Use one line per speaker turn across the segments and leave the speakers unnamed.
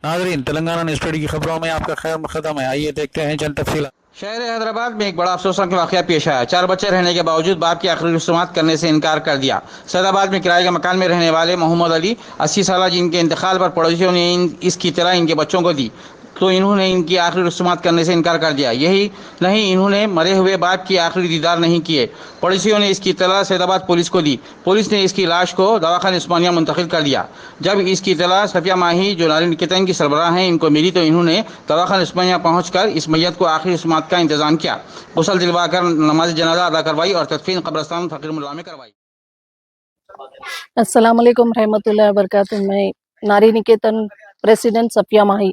नाजरीन, Telangana news today की खबरों में आपका खैर मकदम है। आइए देखते हैं चंद तफसीलात।
शहर हैदराबाद में एक बड़ा अफसोसनाक वाकया पेश आया। 4 बच्चे रहने के बावजूद बाप की आखिरी रसूमात करने से इनकार कर दिया। सैदाबाद में किराए के मकान में रहने वाले मोहम्मद अली 80 साल, जिनके इंतकाल पर पड़ोसियों ने इसकी इत्तला इनके बच्चों को दी, तो इन्होंने इनकी आखिरी रसूमात करने से इनकार कर दिया। यही नहीं, इन्होंने मरे हुए बाप की आखिरी दीदार नहीं किए। पड़ोसियों ने इसकी इत्तला सैदाबाद पुलिस को दी। पुलिस ने इसकी लाश को दवाखाना उस्मानिया मुंतकिल कर दिया। जब इसकी इत्तला सफिया माही, जो नारी निकेतन की सरबराह हैं, इनको मिली, तो इन्होंने दवाखाना उस्मानिया पहुंचकर इस मैयत को आखिरी रस्मात का इंतजाम किया। गुसल दिलवाकर नमाज जनाजा अदा करवाई और तदफीन कब्रस्तान फकीर मुल्ला में करवाई।
अस्सलाम वालेकुम रहमतुल्लाहि व बरकातुहू। मैं नारी निकेतन प्रेसिडेंट सफिया माही।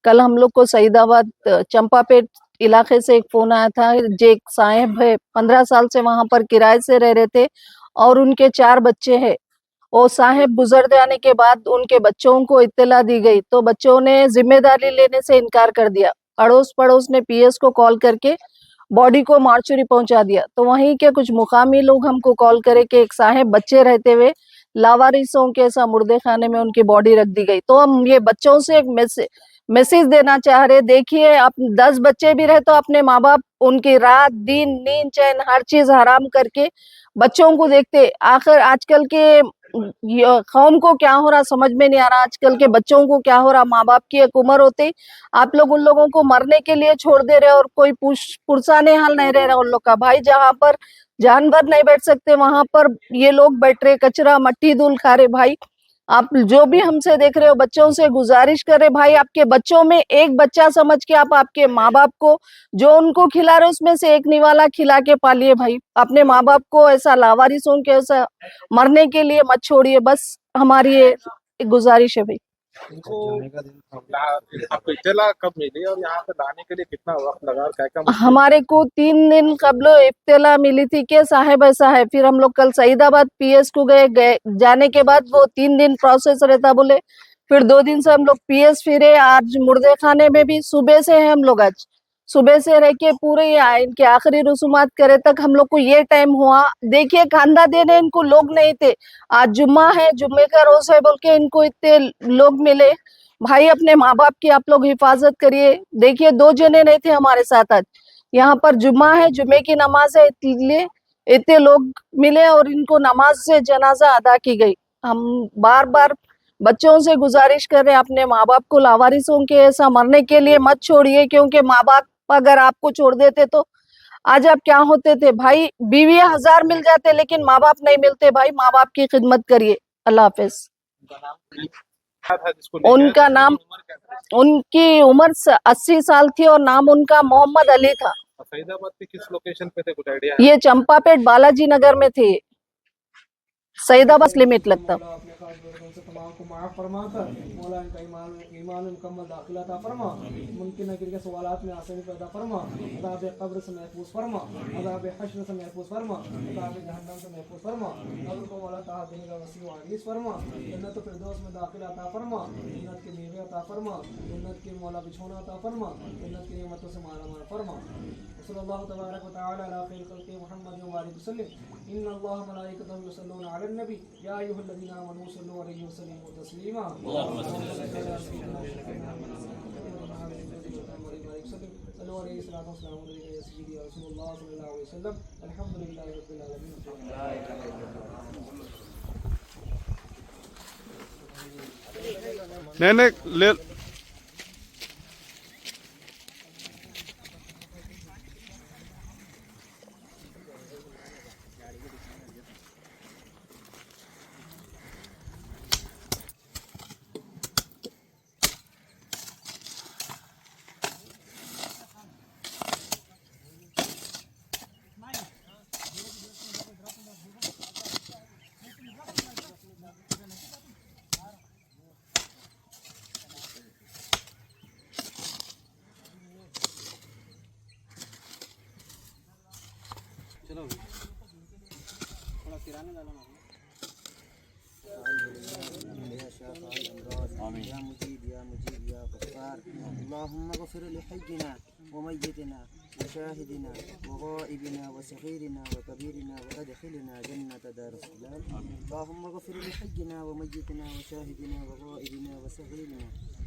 कल हम लोग को सईदाबाद चंपापेट इलाके से एक फोन आया था। जो एक साहब है, 15 साल से वहां पर किराए से रह रहे थे और उनके 4 बच्चे हैं। वो साहब गुजर जाने के बाद उनके बच्चों को इत्तला दी गई, तो बच्चों ने जिम्मेदारी लेने से इनकार कर दिया। अड़ोस पड़ोस ने पीएस को कॉल करके बॉडी को मार्चुरी पहुंचा दिया। तो वहीं के कुछ मुकामी लोग हमको कॉल करे कि एक साहब बच्चे रहते हुए लावारिसों के ऐसा मुर्दे खाने में उनकी बॉडी रख दी गई। तो हम ये बच्चों से एक मैसेज देना चाह रहे। देखिए, आप 10 बच्चे भी रहे तो अपने माँ बाप उनकी रात दिन नींद चैन हर चीज हराम करके बच्चों को देखते। आखिर आजकल के कौम को क्या हो रहा समझ में नहीं आ रहा, आजकल के बच्चों को क्या हो रहा। माँ बाप की एक उम्र होती, आप लोग उन लोगों को मरने के लिए छोड़ दे रहे और कोई पुरसाने हाल नहीं रह रहा उन लोग का। भाई, जहाँ पर जानवर नहीं बैठ सकते वहां पर ये लोग बैठ रहे, कचरा मट्टी धूल खा रहे। भाई, आप जो भी हमसे देख रहे हो, बच्चों से गुजारिश कर रहे, भाई आपके बच्चों में एक बच्चा समझ के आप आपके माँ बाप को जो उनको खिला रहे उसमें से एक निवाला खिला के पालिए। भाई, अपने माँ बाप को ऐसा लावारिसों के ऐसा मरने के लिए मत छोड़िए। बस हमारी ये एक गुजारिश है भाई।
इनको आपको इत्तला कब मिली और यहाँ पे लाने के लिए कितना वक्त लगा और क्या क्या मुश्किल?
हमारे को 3 दिन कबल इत्तला मिली थी कि साहेब ऐसा है। फिर हम लोग कल सईदाबाद पीएस को गए जाने के बाद वो 3 दिन प्रोसेस रहता बोले। फिर 2 दिन से हम लोग पीएस फिरे। आज मुर्दे खाने में भी सुबह से है हम लोग। आज सुबह से रह के पूरे इनके आखिरी रसूमात करे तक हम लोग को ये टाइम हुआ। देखिए, खांदा देने इनको लोग नहीं थे। आज जुम्मा है, जुम्मे का रोज है बोल के इनको इतने लोग मिले। भाई, अपने माँ बाप की आप लोग हिफाजत करिए। देखिए, 2 जने नहीं थे हमारे साथ। आज यहाँ पर जुम्मा है, जुम्मे की नमाज है, इसलिए इतने लोग मिले और इनको नमाज से जनाजा अदा की गई। हम बार बार बच्चों से गुजारिश कर रहे हैं, अपने माँ बाप को लावारिसों के ऐसा मरने के लिए मत छोड़िए, क्योंकि माँ बाप अगर आपको छोड़ देते तो आज आप क्या होते थे। भाई, बीवी 1000 मिल जाते लेकिन माँ बाप नहीं मिलते। भाई, माँ बाप की खिदमत करिए। अल्लाह हाफिज।
क्या था जिसको लेके आए?
उनका नाम,
उम्र क्या थी?
उनकी उम्र 80 साल थी और नाम उनका मोहम्मद अली था।
और फरीदाबाद के किस लोकेशन पे थे, कुछ आइडिया है?
ये चंपापेट बालाजी नगर में थे। सईदाबाद लिमिट लगता।
मौला अपने खास बरकतों से तमाम को माफ़ फरमा कर मौला इनका ईमान में मुकम्मल दाखिला अता फरमा। मुमकिन नगरी के सवालात में आसानी पैदा फरमा। अज़ाब कब्र से महफूज फरमा, अज़ाब हश्र से महफूज फरमा, अज़ाब जहन्नम से महफूज फरमा। कब्र को मौला ताहा देने का वसी व अजीज़ फरमा। जन्नत फिरदौस में दाखिला अता फरमा। जन्नत के मेवे अता फरमा। जन्नत के मौला बिछोना अता फरमा। जन्नत की नेमतों से माला माल फरमा। सल्लल्लाहु तबारक व तआला अला खैर खल्क़ि मुहम्मद व आलिहि वसल्लम। इन्नल्लाह व मलाइकतहु युसल्लूना अलन नबी या अय्युहल्लज़ीना आमनू सल्लु अलैहि व सल्लिमू तस्लीमा। सल्लु अलैहि सलातो व सलामु अलैका या सय्यदी या रसूलल्लाह सल्लल्लाहु अलैहि वसल्लम। अल्हम्दुलिल्लाहि रब्बिल आलमीन।
नहीं नहीं ले
चलो थोड़ा किराने डालो ना।
या मुजीब या मुजीब या गफ्फार अल्लाहुम्मा गफिर लिहय्यिना व मय्यितना व शाहिदिना व गाइबिना व सगीरिना व कबीरिना व अदखिलना जन्नत दारुस्सलाम। अल्लाहुम्मा गफिर लिहय्यिना व मय्यितना व शाहिदिना व गाइबिना व सगीरिना